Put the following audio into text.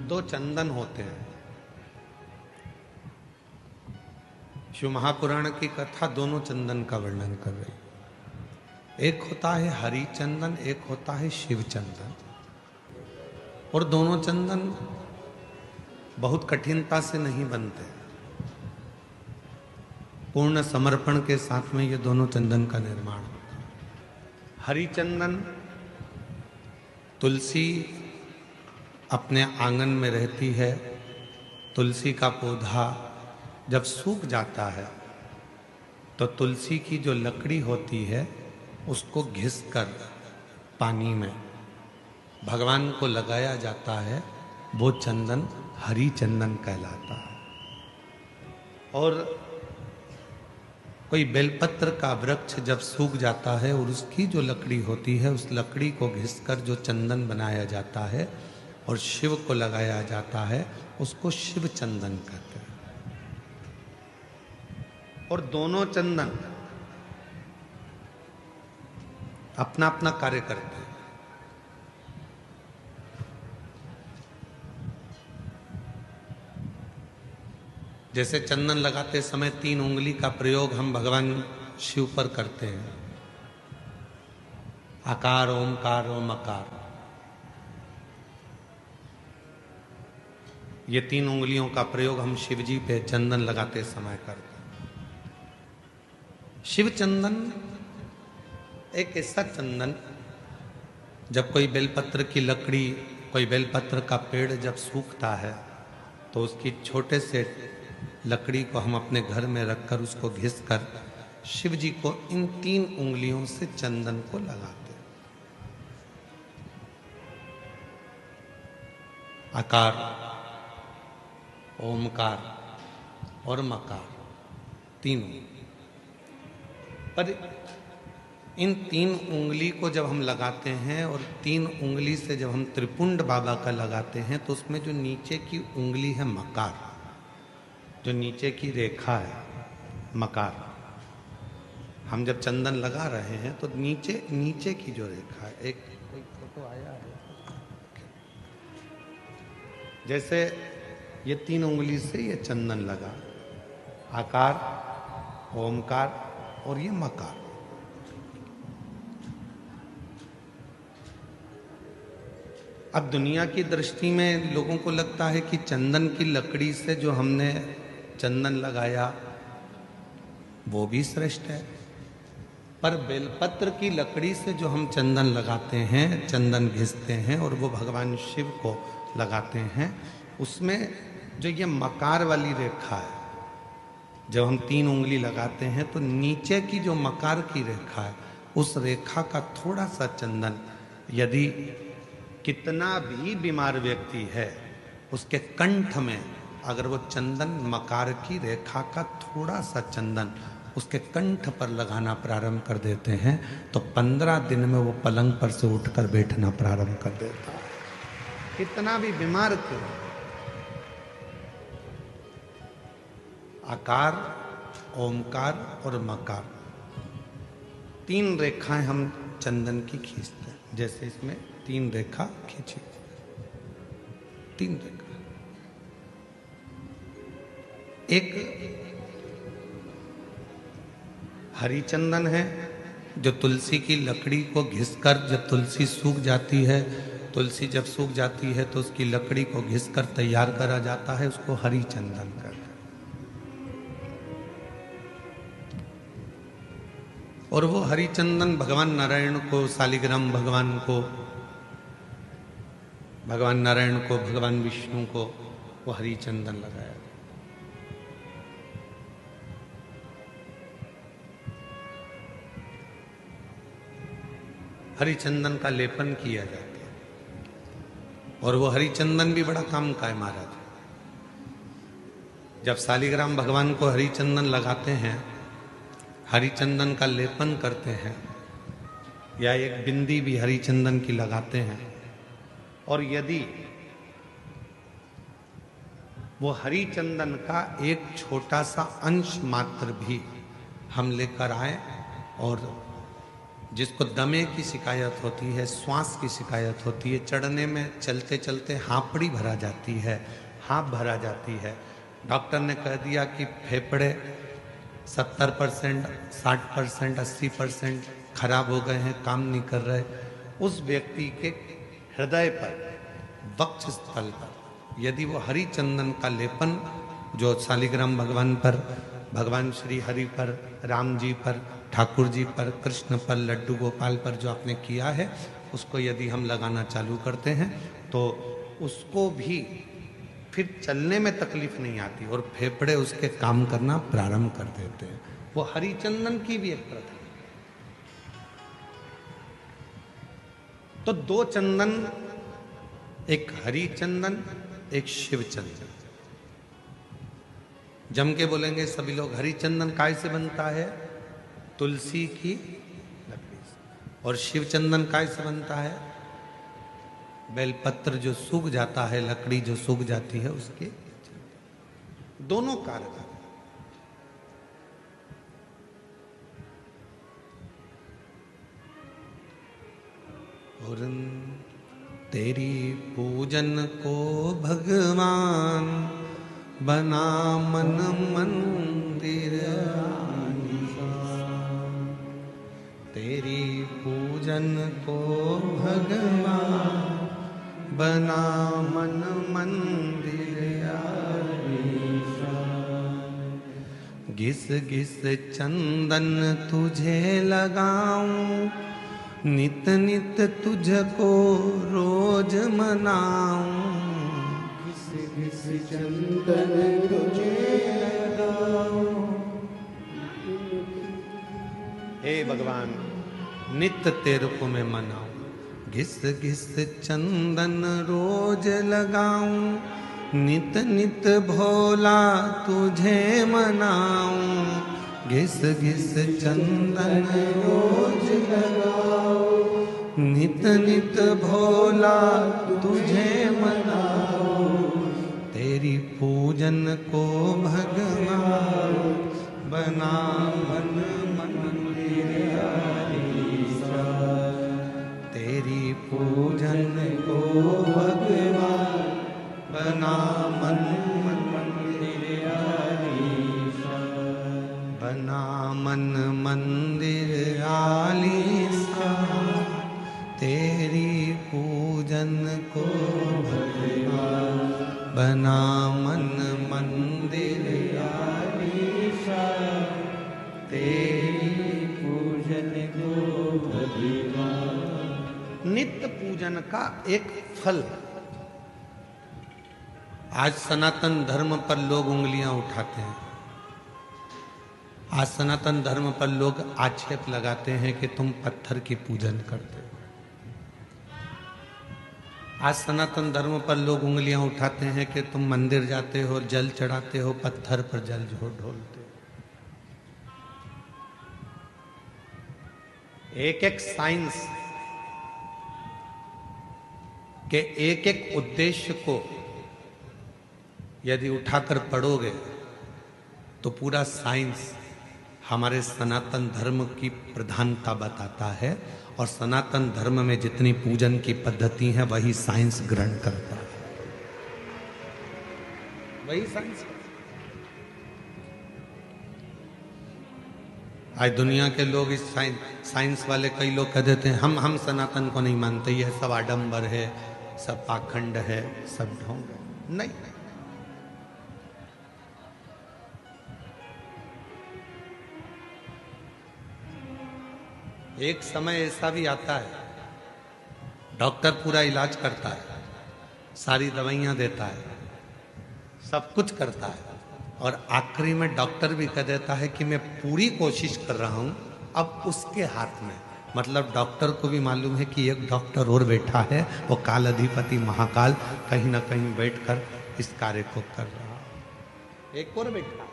दो चंदन होते हैं। शिव महापुराण की कथा दोनों चंदन का वर्णन कर रही। एक होता है हरि चंदन, एक होता है शिव चंदन। और दोनों चंदन बहुत कठिनता से नहीं बनते। पूर्ण समर्पण के साथ में ये दोनों चंदन का निर्माण होता है। हरि चंदन तुलसी अपने आंगन में रहती है। तुलसी का पौधा जब सूख जाता है तो तुलसी की जो लकड़ी होती है उसको घिसकर पानी में भगवान को लगाया जाता है। वो चंदन हरि चंदन कहलाता है। और कोई बेलपत्र का वृक्ष जब सूख जाता है और उसकी जो लकड़ी होती है उस लकड़ी को घिसकर जो चंदन बनाया जाता है और शिव को लगाया जाता है उसको शिव चंदन कहते हैं। और दोनों चंदन अपना अपना कार्य करते हैं। जैसे चंदन लगाते समय 3 उंगली का प्रयोग हम भगवान शिव पर करते हैं। आकार, ओमकार और मकार, ये 3 उंगलियों का प्रयोग हम शिव जी पे चंदन लगाते समय करते हैं। शिव चंदन एक ऐसा चंदन, जब कोई बेलपत्र की लकड़ी, कोई बेलपत्र का पेड़ जब सूखता है तो उसकी छोटे से लकड़ी को हम अपने घर में रखकर उसको घिसकर शिव जी को इन 3 उंगलियों से चंदन को लगाते हैं। आकार, ओमकार और मकार, तीनों। पर इन 3 उंगली को जब हम लगाते हैं और 3 उंगली से जब हम त्रिपुंड बाबा का लगाते हैं तो उसमें जो नीचे की उंगली है मकार, जो नीचे की रेखा है मकार, हम जब चंदन लगा रहे हैं तो नीचे नीचे की जो रेखा है, एक कोई फोटो आया है जैसे ये 3 उंगली से ये चंदन लगा, आकार, ओमकार और ये मकार। अब दुनिया की दृष्टि में लोगों को लगता है कि चंदन की लकड़ी से जो हमने चंदन लगाया वो भी श्रेष्ठ है, पर बेलपत्र की लकड़ी से जो हम चंदन लगाते हैं, चंदन घिसते हैं और वो भगवान शिव को लगाते हैं, उसमें जो ये मकार वाली रेखा है, जब हम 3 उंगली लगाते हैं तो नीचे की जो मकार की रेखा है उस रेखा का थोड़ा सा चंदन, यदि कितना भी बीमार व्यक्ति है उसके कंठ में अगर वो चंदन, मकार की रेखा का थोड़ा सा चंदन उसके कंठ पर लगाना प्रारंभ कर देते हैं तो 15 दिन में वो पलंग पर से उठकर बैठना प्रारंभ कर देता है, कितना भी बीमार क्यों। आकार, ओमकार और मकार, 3 रेखाएं हम चंदन की खींचते हैं। जैसे इसमें 3 रेखा खींची, 3 रेखा। एक हरी चंदन है जो तुलसी की लकड़ी को घिसकर, जब तुलसी सूख जाती है, तुलसी जब सूख जाती है तो उसकी लकड़ी को घिसकर तैयार करा जाता है, उसको हरी चंदन कहते हैं। और वो हरि चंदन भगवान नारायण को, शालिग्राम भगवान को, भगवान नारायण को, भगवान विष्णु को वो हरि चंदन लगाया। हरि चंदन का लेपन किया जाता है और वो हरि चंदन भी बड़ा काम का है महाराज। जब शालिग्राम भगवान को हरि चंदन लगाते हैं, हरि चंदन का लेपन करते हैं या एक बिंदी भी हरि चंदन की लगाते हैं, और यदि वो हरि चंदन का एक छोटा सा अंश मात्र भी हम लेकर आए और जिसको दमे की शिकायत होती है, श्वास की शिकायत होती है, चढ़ने में चलते चलते हाँपड़ी भरा जाती है, हाँप भरा जाती है, डॉक्टर ने कह दिया कि फेफड़े 70%, 60%, 80% खराब हो गए हैं, काम नहीं कर रहे, उस व्यक्ति के हृदय पर, वक्ष स्थल पर यदि वो हरि चंदन का लेपन जो शालिग्राम भगवान पर, भगवान श्री हरि पर, राम जी पर, ठाकुर जी पर, कृष्ण पर, लड्डू गोपाल पर जो आपने किया है, उसको यदि हम लगाना चालू करते हैं तो उसको भी फिर चलने में तकलीफ नहीं आती और फेफड़े उसके काम करना प्रारंभ कर देते हैं। वो हरिचंदन की भी एक प्रथा। तो दो चंदन, एक हरिचंदन, एक शिव चंदन। जम के बोलेंगे सभी लोग, हरिचंदन काय से बनता है? तुलसी की लकड़ी से। और शिव चंदन काय से बनता है? बेलपत्र जो सूख जाता है, लकड़ी जो सूख जाती है उसके। दोनों कारगर। और तेरी पूजन को भगवान बना मन मंदिर, तेरी पूजन को भगवान बना मन मंदिर, घिस घिस चंदन तुझे लगाऊं, नित नित तुझको रोज मनाऊं, घिस घिस चंदन तुझे लगाऊं। हे भगवान, नित तेरे को मैं मनाऊं, घिस घिस चंदन रोज लगाऊं, नित नित भोला तुझे मनाऊं, घिस घिस चंदन रोज लगाऊं, नित नित भोला तुझे मनाऊं, तेरी पूजन को भगवान बना मन मंदिर, तेरी पूजन को भगवान बना मन मंदिर, बना मन मंदिर आलीसा, तेरी पूजन को भगवान बना मन मंदिर आलीसा, तेरी पूजन को भगवान। नित्य पूजन का एक फल। आज सनातन धर्म पर लोग उंगलियां उठाते हैं, आज सनातन धर्म पर लोग आक्षेप लगाते हैं कि तुम पत्थर की पूजन करते हो। आज सनातन धर्म पर लोग उंगलियां उठाते हैं कि तुम मंदिर जाते हो, जल चढ़ाते हो, पत्थर पर जल ढोलते हो। एक एक साइंस के एक एक उद्देश्य को यदि उठाकर पढ़ोगे तो पूरा साइंस हमारे सनातन धर्म की प्रधानता बताता है, और सनातन धर्म में जितनी पूजन की पद्धति है वही साइंस ग्रहण करता है, वही साइंस। आज दुनिया के लोग इस साइंस वाले कई लोग कह देते हैं हम सनातन को नहीं मानते, यह सब आडंबर है, सब पाखंड है, सब ढोंग है। नहीं, एक समय ऐसा भी आता है, डॉक्टर पूरा इलाज करता है, सारी दवाइयां देता है, सब कुछ करता है, और आखिरी में डॉक्टर भी कह देता है कि मैं पूरी कोशिश कर रहा हूं, अब उसके हाथ में। मतलब डॉक्टर को भी मालूम है कि एक डॉक्टर और बैठा है, वो काल अधिपति महाकाल कहीं ना कहीं बैठकर इस कार्य को कर रहा है। एक और बैठा,